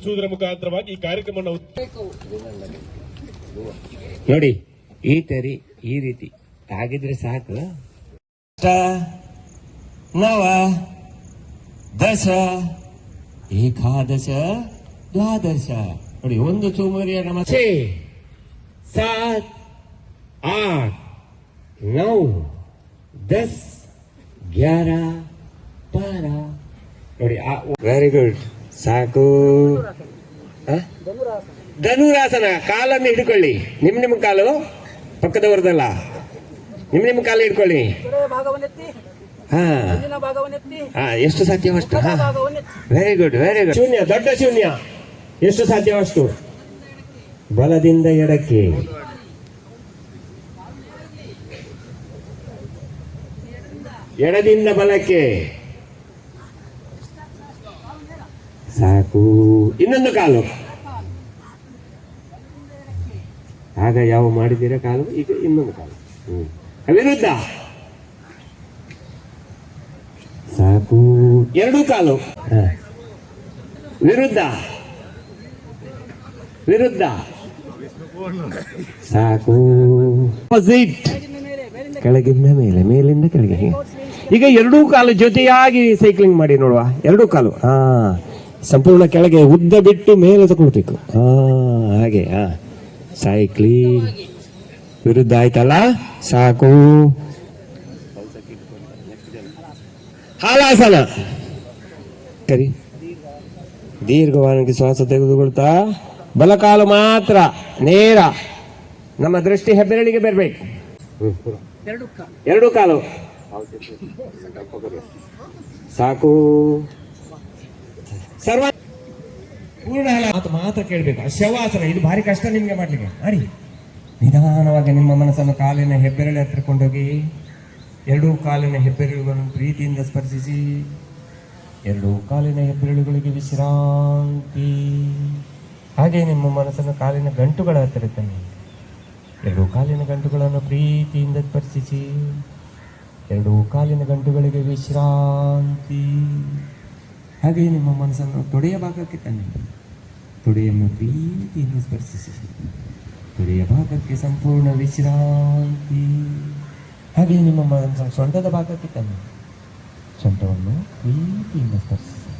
ತಿಳಿಸುವುದರ ಮುಖಾಂತರವಾಗಿ ಈ ಕಾರ್ಯಕ್ರಮ ನೋಡಿ. ಈ ರೀತಿ ಆಗಿದ್ರೆ ಸಾಕು. ನವ ದಶ ಏಕಾದಶ ದ್ವಾದಶ ನೋಡಿ. ಒಂದು ಸೋಮವಾರ ನಮಸ್ತೆ 7 8 9 10 11 12 ನೋಡಿ. Very good. ಸಾಕು. ಧನುರಾಸನ. ಕಾಲನ್ನು ಹಿಡ್ಕೊಳ್ಳಿ. ನಿಮ್ಮ ಕಾಲು ಪಕ್ಕದವರದಲ್ಲ. ನಿಮ್ಮ ಕಾಲು ಹಿಡ್ಕೊಳ್ಳಿ. ಎಷ್ಟು ಸಾಧ್ಯವಷ್ಟು. Very good very good. ಶೂನ್ಯ, ದೊಡ್ಡ ಶೂನ್ಯ. ಎಷ್ಟು ಸಾಧ್ಯವಷ್ಟು. ಬಲದಿಂದ ಎಡಕ್ಕೆ. ಎಡದಿಂದ ಬಲಕ್ಕೆ. ಸಾಕು. ಇನ್ನೊಂದು ಕಾಲು. ಆಗ ಯಾವ ಮಾಡಿದ್ದೀರಾ ಕಾಲು. ಈಗ ಇನ್ನೊಂದು ಕಾಲು. ವಿರುದ್ಧ. ಸಾಕು. ಎರಡೂ ಕಾಲು. ವಿರುದ್ಧ ವಿರುದ್ಧ. ಸಾಕು. ಕೆಳಗಿಂದ ಮೇಲೆ, ಮೇಲಿಂದ ಕೆಳಗೆ. ಈಗ ಎರಡೂ ಕಾಲು ಜೊತೆಯಾಗಿ ಸೈಕ್ಲಿಂಗ್ ಮಾಡಿ ನೋಡುವ. ಎರಡೂ ಕಾಲು ಸಂಪೂರ್ಣ ಕೆಳಗೆ ಉದ್ದ ಬಿಟ್ಟು ಮೇಲೆ ತಗೊಳ್ಬೇಕು. ಹಾಗೆ. ಸೈಕ್ಲಿಂಗ್. ವಿರುದ್ಧ ಆಯ್ತಲ್ಲ. ಸಾಕು. ಹಾಲಾಸನ. ಸರಿ. ದೀರ್ಘವಾಗಿ ಶ್ವಾಸ ತೆಗೆದುಕೊಳ್ತಾ ಬಲಕಾಲು ಮಾತ್ರ ನೇರ ನಮ್ಮ ದೃಷ್ಟಿ ಹೆಬ್ಬೆರಳಿಗೆ ಬರಬೇಕು. ಎರಡು ಕಾಲು. ಸಾಕು. ಸರ್ವ ಪೂರ್ಣ ಮಾತ್ರ ಕೇಳಬೇಕು. ಶವಾಸನ ಇದು ಭಾರಿ ಕಷ್ಟ ನಿಮ್ಗೆ ಮಾಡ್ಲಿಕ್ಕೆ. ಮಾಡಿ ನಿಧಾನವಾಗಿ ನಿಮ್ಮ ಮನಸ್ಸನ್ನು ಕಾಲಿನ ಹೆಬ್ಬೆರಳು ಹತ್ರ ಕೊಂಡೋಗಿ ಎರಡೂ ಕಾಲಿನ ಹೆಬ್ಬೆರಳುಗಳನ್ನು ಪ್ರೀತಿಯಿಂದ ಸ್ಪರ್ಶಿಸಿ. ಎರಡೂ ಕಾಲಿನ ಹೆಬ್ಬೆರಳುಗಳಿಗೆ ವಿಶ್ರಾಂತಿ. ಹಾಗೆ ನಿಮ್ಮ ಮನಸ್ಸನ್ನು ಕಾಲಿನ ಗಂಟುಗಳ ಹತ್ತಿರ ತನ್ನಿ. ಎರಡೂ ಕಾಲಿನ ಗಂಟುಗಳನ್ನು ಪ್ರೀತಿಯಿಂದ ಸ್ಪರ್ಶಿಸಿ. ಎರಡೂ ಕಾಲಿನ ಗಂಟುಗಳಿಗೆ ವಿಶ್ರಾಂತಿ. ಹಾಗೆ ನಿಮ್ಮ ಮನಸ್ಸನ್ನು ತೊಡೆಯ ಭಾಗಕ್ಕೆ ತನ್ನಿ. ತೊಡೆಯನ್ನು ಪ್ರೀತಿಯಿಂದ ಸ್ಪರ್ಶಿಸಿ. ತೊಡೆಯ ಭಾಗಕ್ಕೆ ಸಂಪೂರ್ಣ ವಿಶ್ರಾಂತಿ. ಹಾಗೆ ನಿಮ್ಮ ಮನಸ್ಸನ್ನು ಸೊಂಟದ ಭಾಗಕ್ಕೆ ತನ್ನಿ. ಸೊಂಟವನ್ನು ಪ್ರೀತಿಯಿಂದ ಸ್ಪರ್ಶಿಸಿ.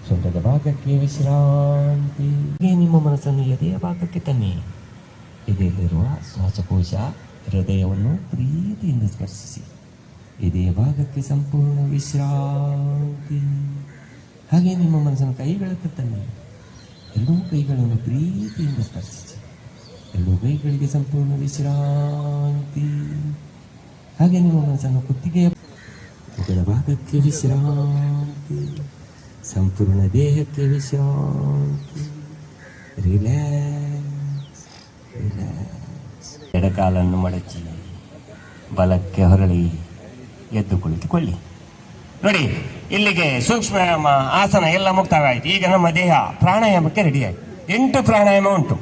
ಸೊಂಟದ ಭಾಗಕ್ಕೆ ವಿಶ್ರಾಂತಿ. ಹಾಗೆ ನಿಮ್ಮ ಮನಸ್ಸನ್ನು ಎದೆಯ ಭಾಗಕ್ಕೆ ತನ್ನಿ. ಎದೆಯಲ್ಲಿರುವ ಶ್ವಾಸಕೋಶ ಹೃದಯವನ್ನು ಪ್ರೀತಿಯಿಂದ ಸ್ಪರ್ಶಿಸಿ. ಎದೆಯ ಭಾಗಕ್ಕೆ ಸಂಪೂರ್ಣ ವಿಶ್ರಾಂತಿ. ಹಾಗೆ ನಿಮ್ಮ ಮನಸ್ಸನ್ನು ಕೈಗಳ ಹತ್ರ ತನ್ನಿ. ಎರಡೂ ಕೈಗಳನ್ನು ಪ್ರೀತಿಯಿಂದ ಸ್ಪರ್ಶಿಸಿ. ಎರಡೂ ಕೈಗಳಿಗೆ ಸಂಪೂರ್ಣ ವಿಶ್ರಾಂತಿ. ಹಾಗೆ ನಿಮ್ಮ ಮನಸ್ಸನ್ನು ಕುತ್ತಿಗೆಯ ಮುಖದ ಭಾಗಕ್ಕೆ ವಿಶ್ರಾಂತಿ. ಸಂಪೂರ್ಣ ದೇಹಕ್ಕೆ ವಿಶ್ರಾಂತಿ. Relax relax. ಎಡಕಾಲನ್ನು ಮಡಚಿ ಬಲಕ್ಕೆ ಹೊರಳಿ ಎದ್ದು ಕುಳಿತುಕೊಳ್ಳಿ. ನೋಡಿ, ಇಲ್ಲಿಗೆ ಸೂಕ್ಷ್ಮ ಆಸನ ಎಲ್ಲ ಮುಕ್ತವಾಯಿತು. ಈಗ ನಮ್ಮ ದೇಹ ಪ್ರಾಣಾಯಾಮಕ್ಕೆ ರೆಡಿ ಆಯಿತು. 8 ಪ್ರಾಣಾಯಾಮ ಉಂಟು.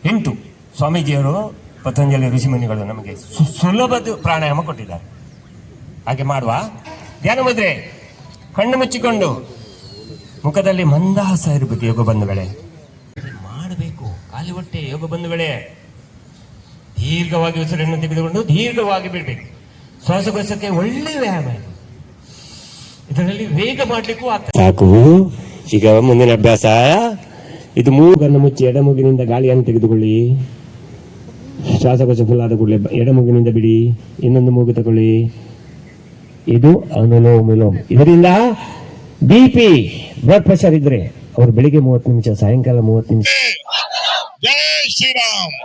8 ಸ್ವಾಮೀಜಿಯವರು ಪತಂಜಲಿ ಋಷಿಮುನಿಗಳು ನಮಗೆ ಸುಲಭದ ಪ್ರಾಣಾಯಾಮ ಕೊಟ್ಟಿದ್ದಾರೆ. ಹಾಗೆ ಮಾಡುವ. ಧ್ಯಾನ ಮುದ್ರೆ. ಕಣ್ಣು ಮುಚ್ಚಿಕೊಂಡು ಮುಖದಲ್ಲಿ ಮಂದಹಾಸ ಇರಬೇಕು. ಯೋಗ ಬಂಧುಗಳೇ ಮಾಡಬೇಕು. ಖಾಲಿ ಹೊಟ್ಟೆ ಯೋಗ ಬಂಧುಗಳೇ. ದೀರ್ಘವಾಗಿ ಉಸಿರನ್ನು ತೆಗೆದುಕೊಂಡು ದೀರ್ಘವಾಗಿ ಬಿಡಬೇಕು. ಶ್ವಾಸಕೋಶಕ್ಕೆ ಒಳ್ಳೆ ವ್ಯಾಯಾಮ ಇದು. ಇದರಲ್ಲಿ ವೇಗ ಮಾಡಲಿಕ್ಕೂ ಆಗ್ತದೆ. ಸಾಕು. ಈಗ ಮುಂದಿನ ಅಭ್ಯಾಸ. ಇದು ಮೂಗನ್ನು ಮುಚ್ಚಿ ಎಡಮೂಗಿನಿಂದ ಗಾಳಿಯನ್ನು ತೆಗೆದುಕೊಳ್ಳಿ. ಶ್ವಾಸಕೋಶ ಫುಲ್ ಆದ ಕೂಡಲೇ ಎಡಮೂಗಿನಿಂದ ಬಿಡಿ. ಇನ್ನೊಂದು ಮೂಗು ತಗೊಳ್ಳಿ. ಇದು ಅನುಲೋಮ ವಿಲೋಮ. ಇದರಿಂದ BP ಬ್ಲಡ್ ಪ್ರೆಷರ್ ಇದ್ರೆ ಅವರು ಬೆಳಿಗ್ಗೆ 30 ನಿಮಿಷ, ಸಾಯಂಕಾಲ 30 ನಿಮಿಷ. ಜೈ ಶ್ರೀರಾಮ್.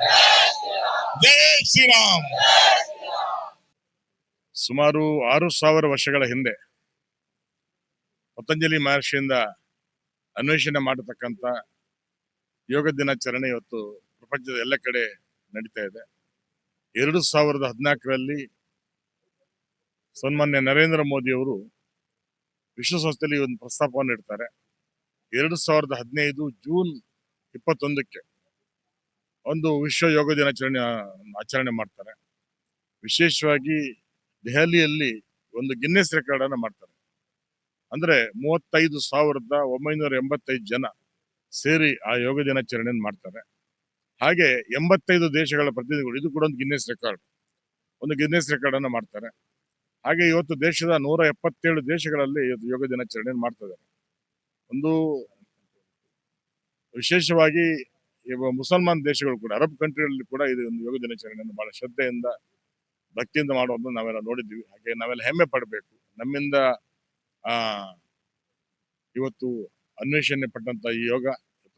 ಜೈ ಶ್ರೀರಾಮ್. ಸುಮಾರು 6000 ವರ್ಷಗಳ ಹಿಂದೆ ಪತಂಜಲಿ ಮಹರ್ಷಿಯಿಂದ ಅನ್ವೇಷಣೆ ಮಾಡತಕ್ಕಂಥ ಯೋಗ ದಿನಾಚರಣೆ ಇವತ್ತು ಪ್ರಪಂಚದ ಎಲ್ಲ ಕಡೆ ನಡೀತಾ ಇದೆ. 2014ರಲ್ಲಿ ಸನ್ಮಾನ್ಯ ನರೇಂದ್ರ ಮೋದಿ ಅವರು ವಿಶ್ವಸಂಸ್ಥೆಯಲ್ಲಿ ಒಂದು ಪ್ರಸ್ತಾಪವನ್ನು ಇಡ್ತಾರೆ. 2015 ಜೂನ್ 21ಕ್ಕೆ ಒಂದು ವಿಶ್ವ ಯೋಗ ದಿನಾಚರಣೆ ಆಚರಣೆ ಮಾಡ್ತಾರೆ. ವಿಶೇಷವಾಗಿ ದೆಹಲಿಯಲ್ಲಿ ಒಂದು ಗಿನ್ನೆಸ್ ರೆಕಾರ್ಡ್ ಅನ್ನು ಮಾಡ್ತಾರೆ. ಅಂದ್ರೆ 35,985 ಜನ ಸೇರಿ ಆ ಯೋಗ ದಿನಾಚರಣೆಯನ್ನು ಮಾಡ್ತಾರೆ. ಹಾಗೆ 85 ದೇಶಗಳ ಪ್ರತಿನಿಧಿಗಳು, ಇದು ಕೂಡ ಒಂದು ಗಿನ್ನೆಸ್ ರೆಕಾರ್ಡ್, ಅನ್ನು ಮಾಡ್ತಾರೆ. ಹಾಗೆ ಇವತ್ತು ದೇಶದ 177 ದೇಶಗಳಲ್ಲಿ ಇವತ್ತು ಯೋಗ ದಿನಾಚರಣೆಯನ್ನು ಮಾಡ್ತಿದ್ದಾರೆ. ಒಂದು ವಿಶೇಷವಾಗಿ ಮುಸಲ್ಮಾನ್ ದೇಶಗಳು ಕೂಡ, ಅರಬ್ ಕಂಟ್ರಿಗಳಲ್ಲಿ ಕೂಡ ಇದು ಒಂದು ಯೋಗ ದಿನಾಚರಣೆಯನ್ನು ಬಹಳ ಶ್ರದ್ಧೆಯಿಂದ ಭಕ್ತಿಯಿಂದ ಮಾಡುವುದನ್ನು ನಾವೆಲ್ಲ ನೋಡಿದ್ವಿ. ಹಾಗೆ ನಾವೆಲ್ಲ ಹೆಮ್ಮೆ ಪಡಬೇಕು. ನಮ್ಮಿಂದ ಆ ಇವತ್ತು ಅನ್ವೇಷಣೆ ಪಟ್ಟಂತ ಈ ಯೋಗ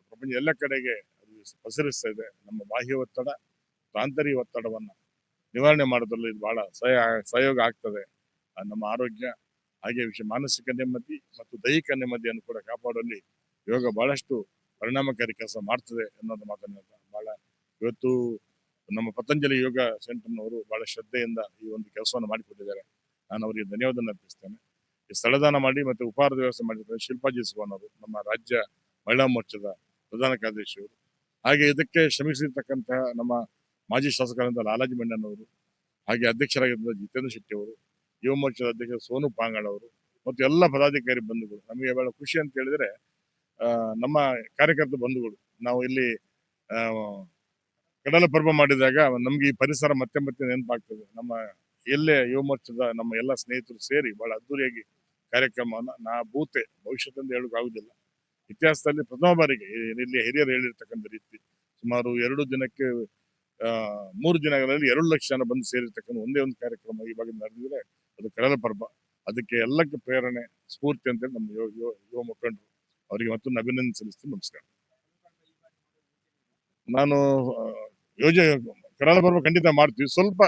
ಪ್ರಪಂಚ ಎಲ್ಲ ಕಡೆಗೆ ಅದು ಪಸರಿಸ್ತಾ ಇದೆ. ನಮ್ಮ ಬಾಹ್ಯ ಒತ್ತಡ, ಆಂತರಿಕ ಒತ್ತಡವನ್ನ ನಿವಾರಣೆ ಮಾಡೋದ್ರಲ್ಲಿ ಇದು ಬಹಳ ಸಹಯೋಗ ಆಗ್ತದೆ. ನಮ್ಮ ಆರೋಗ್ಯ, ಹಾಗೆ ಮಾನಸಿಕ ನೆಮ್ಮದಿ ಮತ್ತು ದೈಹಿಕ ನೆಮ್ಮದಿಯನ್ನು ಕೂಡ ಕಾಪಾಡುವಲ್ಲಿ ಯೋಗ ಬಹಳಷ್ಟು ಪರಿಣಾಮಕಾರಿ ಕೆಲಸ ಮಾಡ್ತದೆ ಅನ್ನೋದು ಮಾತನ್ನ ಬಹಳ ಇವತ್ತು ನಮ್ಮ ಪತಂಜಲಿ ಯೋಗ ಸೆಂಟರ್ನವರು ಬಹಳ ಶ್ರದ್ಧೆಯಿಂದ ಈ ಒಂದು ಕೆಲಸವನ್ನು ಮಾಡಿಕೊಟ್ಟಿದ್ದಾರೆ. ನಾನು ಅವರಿಗೆ ಧನ್ಯವಾದ ಅರ್ಪಿಸ್ತೇನೆ. ಈ ಸ್ಥಳದಾನ ಮಾಡಿ ಮತ್ತೆ ಉಪಹಾರದ ವ್ಯವಸ್ಥೆ ಮಾಡಿದ್ದಾರೆ ಶಿಲ್ಪಾಜಿ ಸುವರ್ಣ ಅವರು, ನಮ್ಮ ರಾಜ್ಯ ಮಹಿಳಾ ಮೋರ್ಚಾದ ಪ್ರಧಾನ ಕಾರ್ಯದರ್ಶಿಯವರು. ಹಾಗೆ ಇದಕ್ಕೆ ಶ್ರಮಿಸಿರ್ತಕ್ಕಂತಹ ನಮ್ಮ ಮಾಜಿ ಶಾಸಕರಾದ ಲಾಲಾಜಿ ಮೆಂಡನ್, ಹಾಗೆ ಅಧ್ಯಕ್ಷರಾಗಿದ್ದ ಜಿತೇಂದ್ರ ಶೆಟ್ಟಿ ಅವರು, ಯುವ ಮೋರ್ಚಾದ ಅಧ್ಯಕ್ಷ ಸೋನು ಪಾಂಗಾಳ್ ಅವರು ಮತ್ತು ಎಲ್ಲ ಪದಾಧಿಕಾರಿ ಬಂಧುಗಳು. ನಮಗೆ ಬಹಳ ಖುಷಿ ಅಂತ ಹೇಳಿದ್ರೆ ನಮ್ಮ ಕಾರ್ಯಕರ್ತ ಬಂಧುಗಳು, ನಾವು ಇಲ್ಲಿ ಕಡಲ ಪರ್ವ ಮಾಡಿದಾಗ ನಮ್ಗೆ ಈ ಪರಿಸರ ಮತ್ತೆ ಮತ್ತೆ ನೆನಪಾಗ್ತದೆ. ನಮ್ಮ ಎಲ್ಲೇ ಯುವ ಮೋರ್ಚಾದ ನಮ್ಮ ಎಲ್ಲ ಸ್ನೇಹಿತರು ಸೇರಿ ಬಹಳ ಅದ್ದೂರಿಯಾಗಿ ಕಾರ್ಯಕ್ರಮವನ್ನ ಭೂತೆ ಭವಿಷ್ಯದಿಂದ ಹೇಳಕ್ ಆಗುದಿಲ್ಲ, ಇತಿಹಾಸದಲ್ಲಿ ಪ್ರಥಮ ಬಾರಿಗೆ ಇಲ್ಲಿ ಹಿರಿಯರು ಹೇಳಿರ್ತಕ್ಕಂಥ ರೀತಿ ಸುಮಾರು 2 ದಿನಕ್ಕೆ 3 ದಿನಗಳಲ್ಲಿ 2 ಲಕ್ಷ ಜನ ಬಂದು ಸೇರಿರ್ತಕ್ಕಂಥ ಒಂದೇ ಒಂದು ಕಾರ್ಯಕ್ರಮ ಈ ಬಗ್ಗೆ ನಡೆದಿದ್ರೆ ಅದು ಕಡಲ ಪರ್ವ. ಅದಕ್ಕೆ ಎಲ್ಲಕ್ಕೆ ಪ್ರೇರಣೆ, ಸ್ಫೂರ್ತಿ ಅಂತೇಳಿ ನಮ್ಮ ಯುವ ಮುಖಂಡರು, ಅವರಿಗೆ ಮತ್ತೊಂದು ಅಭಿನಂದನೆ ಸಲ್ಲಿಸ್ತೀನಿ. ನಮಸ್ಕಾರ. ನಾನು ಕಡಲ ಪರ್ವ ಖಂಡಿತ ಮಾಡ್ತೀವಿ, ಸ್ವಲ್ಪ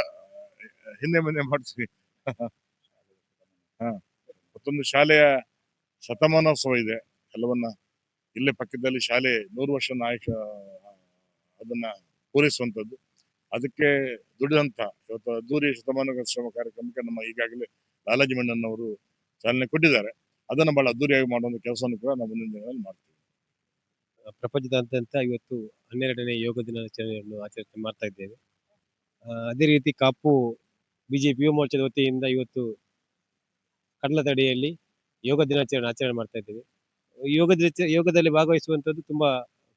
ಹಿಂದೆ ಮುಂದೆ ಮಾಡ್ತೀವಿ. ಮತ್ತೊಂದು ಶಾಲೆಯ ಶತಮಾನೋತ್ಸವ ಇದೆ, ಎಲ್ಲವನ್ನ ಇಲ್ಲೇ ಪಕ್ಕದಲ್ಲಿ ಶಾಲೆ 100 ವರ್ಷ ಅದನ್ನ ಪೂರೈಸುವಂಥದ್ದು. ಅದಕ್ಕೆ ದುಡಿದಂತ ಇವತ್ತು ಅದ್ದೂರಿ ಶತಮಾನೋತ್ಸವ ಕಾರ್ಯಕ್ರಮಕ್ಕೆ ನಮ್ಮ ಈಗಾಗಲೇ ಲಾಲಾಜಿ ಮೆಂಡನ್ ಅವರು ಚಾಲನೆ ಕೊಟ್ಟಿದ್ದಾರೆ. ಅದನ್ನು ಬಹಳ ಅದ್ದೂರಿಯಾಗಿ ಮಾಡುವಂತ ಕೆಲಸವನ್ನು ಕೂಡ ನಾವು ಮುಂದಿನ ದಿನಗಳಲ್ಲಿ ಮಾಡ್ತೀವಿ. ಪ್ರಪಂಚದಾದ್ಯಂತ ಇವತ್ತು 12ನೇ ಯೋಗ ದಿನಾಚರಣೆಯನ್ನು ಆಚರಣೆ ಮಾಡ್ತಾ ಇದ್ದೇವೆ. ಅದೇ ರೀತಿ ಕಾಪು ಬಿಜೆಪಿ ಯುವ ಮೋರ್ಚಾದ ವತಿಯಿಂದ ಇವತ್ತು ಕಡಲ ತಡಿಯಲ್ಲಿ ಯೋಗ ದಿನಾಚರಣೆ ಆಚರಣೆ ಮಾಡ್ತಾ ಇದ್ದೇವೆ. ಯೋಗದಲ್ಲಿ ಭಾಗವಹಿಸುವಂಥದ್ದು ತುಂಬಾ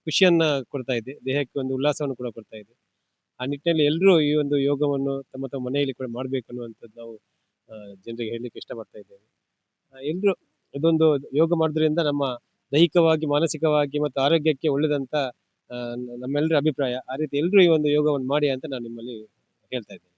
ಖುಷಿಯನ್ನ ಕೊಡ್ತಾ ಇದೆ, ದೇಹಕ್ಕೆ ಒಂದು ಉಲ್ಲಾಸವನ್ನು ಕೂಡ ಕೊಡ್ತಾ ಇದೆ. ಆ ನಿಟ್ಟಿನಲ್ಲಿ ಎಲ್ಲರೂ ಈ ಒಂದು ಯೋಗವನ್ನು ತಮ್ಮ ತಮ್ಮ ಮನೆಯಲ್ಲಿ ಕೂಡ ಮಾಡಬೇಕು ಅನ್ನುವಂಥದ್ದು ನಾವು ಜನರಿಗೆ ಹೇಳಲಿಕ್ಕೆ ಇಷ್ಟಪಡ್ತಾ ಇದ್ದೇವೆ. ಎಲ್ಲರೂ ಇದೊಂದು ಯೋಗ ಮಾಡೋದ್ರಿಂದ ನಮ್ಮ ದೈಹಿಕವಾಗಿ, ಮಾನಸಿಕವಾಗಿ ಮತ್ತು ಆರೋಗ್ಯಕ್ಕೆ ಒಳ್ಳೆದಂತ ನಮ್ಮೆಲ್ಲರ ಅಭಿಪ್ರಾಯ. ಆ ರೀತಿ ಎಲ್ಲರೂ ಈ ಒಂದು ಯೋಗವನ್ನು ಮಾಡಿ ಅಂತ ನಾನು ನಿಮ್ಮಲ್ಲಿ ಹೇಳ್ತಾ ಇದ್ದೇನೆ.